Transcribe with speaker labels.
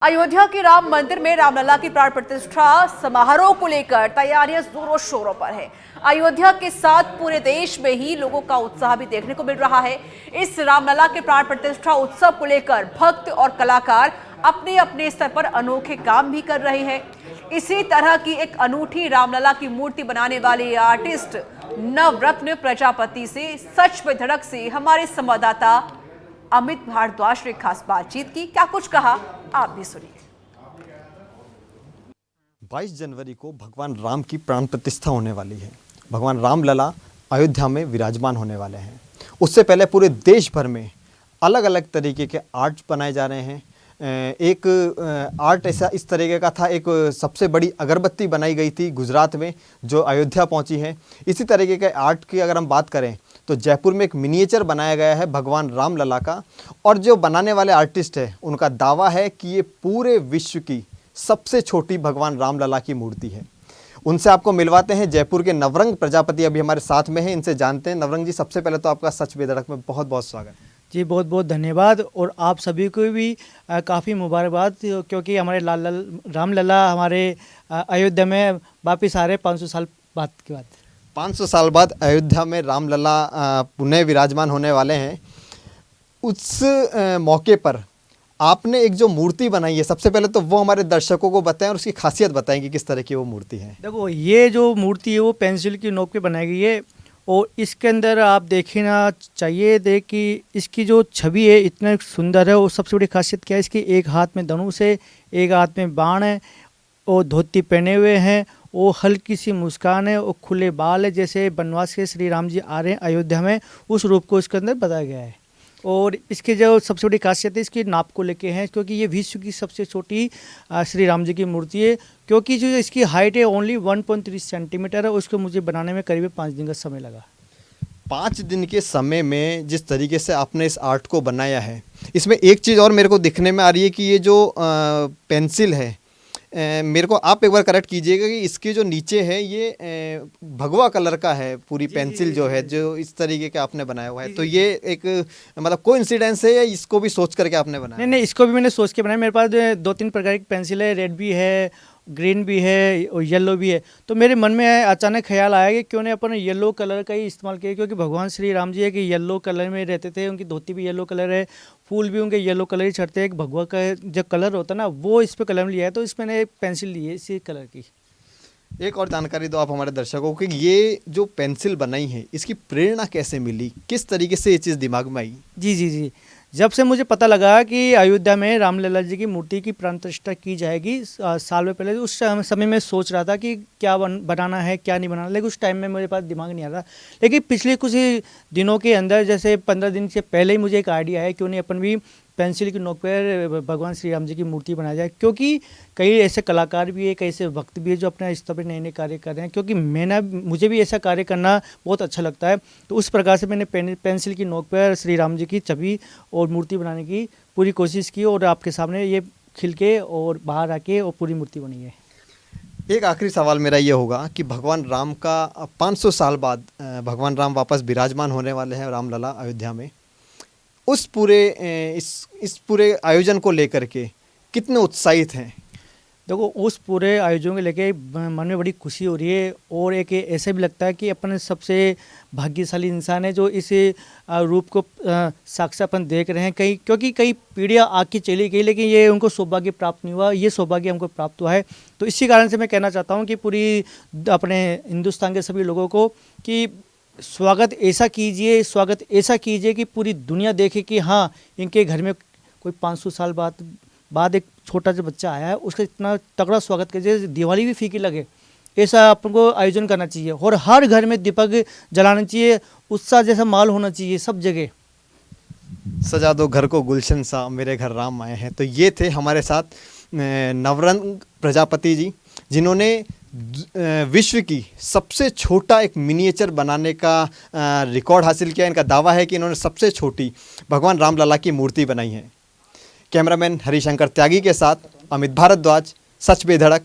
Speaker 1: अयोध्या के राम मंदिर में रामलला की प्राण प्रतिष्ठा समारोह को लेकर तैयारियां जोरों शोरों पर है। अयोध्या के साथ पूरे देश में ही लोगों का उत्साह भी देखने को मिल रहा है। इस रामलला के प्राण प्रतिष्ठा उत्सव को लेकर भक्त और कलाकार अपने अपने स्तर पर अनोखे काम भी कर रहे हैं। इसी तरह की एक अनूठी रामलला की मूर्ति बनाने वाले आर्टिस्ट नवरत्न प्रजापति से सच में धड़क से हमारे संवाददाता अमित भारद्वाज ने खास बातचीत की। क्या कुछ कहा आप भी सुनिए।
Speaker 2: 22 जनवरी को भगवान राम की प्राण प्रतिष्ठा होने वाली है। भगवान रामलला अयोध्या में विराजमान होने वाले हैं। उससे पहले पूरे देश भर में अलग अलग तरीके के आर्ट बनाए जा रहे हैं। एक आर्ट ऐसा इस तरीके का था, एक सबसे बड़ी अगरबत्ती बनाई गई थी गुजरात में जो अयोध्या पहुंची है। इसी तरीके के आर्ट की अगर हम बात करें तो जयपुर में एक मिनिएचर बनाया गया है भगवान रामलला का, और जो बनाने वाले आर्टिस्ट है उनका दावा है कि ये पूरे विश्व की सबसे छोटी भगवान रामलला की मूर्ति है। उनसे आपको मिलवाते हैं। जयपुर के नवरंग प्रजापति अभी हमारे साथ में हैं, इनसे जानते हैं। नवरंग जी, सबसे पहले तो आपका सच बेधड़क में बहुत बहुत स्वागत
Speaker 3: जी। बहुत बहुत धन्यवाद, और आप सभी को भी काफ़ी मुबारकबाद, क्योंकि हमारे रामलला हमारे अयोध्या में वापिस आ रहे 500 साल बाद के बाद।
Speaker 2: 500 साल बाद अयोध्या में रामलला पुनः विराजमान होने वाले हैं। उस मौके पर आपने एक जो मूर्ति बनाई है, सबसे पहले तो वो हमारे दर्शकों को बताएं और उसकी खासियत बताएं कि किस तरह की वो मूर्ति है।
Speaker 3: देखो, ये जो मूर्ति है वो पेंसिल की नोक पे बनाई गई है, और इसके अंदर आप देखना चाहिए कि इसकी जो छवि है इतना सुंदर है। और सबसे बड़ी खासियत क्या है, इसकी एक हाथ में धनुष है, एक हाथ में बाण है, और धोती पहने हुए हैं, वो हल्की सी मुस्कान है, और खुले बाल है। जैसे वनवास के श्री राम जी आ रहे हैं अयोध्या में, उस रूप को इसके अंदर बताया गया है। और इसकी जो सबसे बड़ी खासियत है इसकी नाप को लेके है, क्योंकि ये विश्व की सबसे छोटी श्री राम जी की मूर्ति है। क्योंकि जो इसकी हाइट है ओनली 1.3 सेंटीमीटर है, उसको मुझे बनाने में करीब 5 दिन का समय लगा।
Speaker 2: 5 दिन के समय में जिस तरीके से आपने इस आर्ट को बनाया है, इसमें एक चीज़ और मेरे को दिखने में आ रही है कि ये जो पेंसिल है, मेरे को आप एक बार करेक्ट कीजिएगा कि इसके जो नीचे है ये भगवा कलर का है। पूरी पेंसिल जो है जो इस तरीके का आपने बनाया हुआ है, तो ये एक मतलब कोइंसिडेंस है या इसको भी सोच करके आपने बनाया?
Speaker 3: नहीं, इसको भी मैंने सोच के बनाया। मेरे पास 2-3 प्रकार की पेंसिल है, रेड भी है, ग्रीन भी है और येलो भी है। तो मेरे मन में अचानक ख्याल आया कि क्यों नहीं अपन येलो कलर का ही इस्तेमाल किया, क्योंकि भगवान श्री राम जी है कि येलो कलर में रहते थे। उनकी धोती भी येलो कलर है, फूल भी उनके येलो कलर ही चढ़ते हैं। एक भगवा का जो कलर होता है ना, वो इस पर कलर लिया है, तो इस मैंने पेंसिल ली है इसी कलर की।
Speaker 2: एक और जानकारी दो आप हमारे दर्शकों को कि ये जो पेंसिल बनाई है इसकी प्रेरणा कैसे मिली, किस तरीके से ये चीज़ दिमाग में आई?
Speaker 3: जी, जब से मुझे पता लगा कि अयोध्या में रामलला जी की मूर्ति की प्राण प्रतिष्ठा की जाएगी साल में पहले, उस समय में सोच रहा था कि क्या बनाना है क्या नहीं बनाना, लेकिन उस टाइम में मेरे पास दिमाग नहीं आ रहा। लेकिन पिछले कुछ दिनों के अंदर, जैसे 15 दिन से पहले ही मुझे एक आइडिया है, क्यों नहीं अपन भी पेंसिल की नोक पर भगवान श्री राम जी की मूर्ति बनाया जाए। क्योंकि कई ऐसे कलाकार भी है, कई ऐसे भक्त भी है जो अपने स्तर पर नए नए कार्य कर रहे हैं। क्योंकि मुझे भी ऐसा कार्य करना बहुत अच्छा लगता है। तो उस प्रकार से मैंने पेंसिल की नोक पर श्री राम जी की छवि और मूर्ति बनाने की पूरी कोशिश की, और आपके सामने ये खिल के और बाहर आके और पूरी मूर्ति बनी है।
Speaker 2: एक आखिरी सवाल मेरा ये होगा कि भगवान राम का 500 साल बाद भगवान राम वापस विराजमान होने वाले हैं रामलला अयोध्या में। उस पूरे इस पूरे आयोजन को लेकर के कितने उत्साहित हैं?
Speaker 3: देखो, उस पूरे आयोजन को लेके मन में बड़ी खुशी हो रही है, और एक ऐसे भी लगता है कि अपन सबसे भाग्यशाली इंसान है जो इस रूप को साक्षात अपन देख रहे हैं। क्योंकि कई पीढ़ियाँ आके चली गई, लेकिन ये उनको सौभाग्य प्राप्त नहीं हुआ, ये सौभाग्य हमको प्राप्त हुआ है। तो इसी कारण से मैं कहना चाहता हूँ कि पूरी अपने हिंदुस्तान के सभी लोगों को कि स्वागत ऐसा कीजिए कि पूरी दुनिया देखे कि हाँ, इनके घर में कोई 500 साल बाद एक छोटा सा बच्चा आया है, उसका इतना तगड़ा स्वागत कीजिए, दिवाली भी फीकी लगे। ऐसा अपन को आयोजन करना चाहिए, और हर घर में दीपक जलाना चाहिए, उत्साह जैसा माहौल होना चाहिए सब जगह।
Speaker 2: सजा दो घर को गुलशन सा, मेरे घर राम आए हैं। तो ये थे हमारे साथ नवरंग प्रजापति जी, जिन्होंने विश्व की सबसे छोटा एक मिनिएचर बनाने का रिकॉर्ड हासिल किया। इनका दावा है कि इन्होंने सबसे छोटी भगवान रामलला की मूर्ति बनाई है। कैमरामैन हरिशंकर त्यागी के साथ अमित भारद्वाज, सच बेधड़क,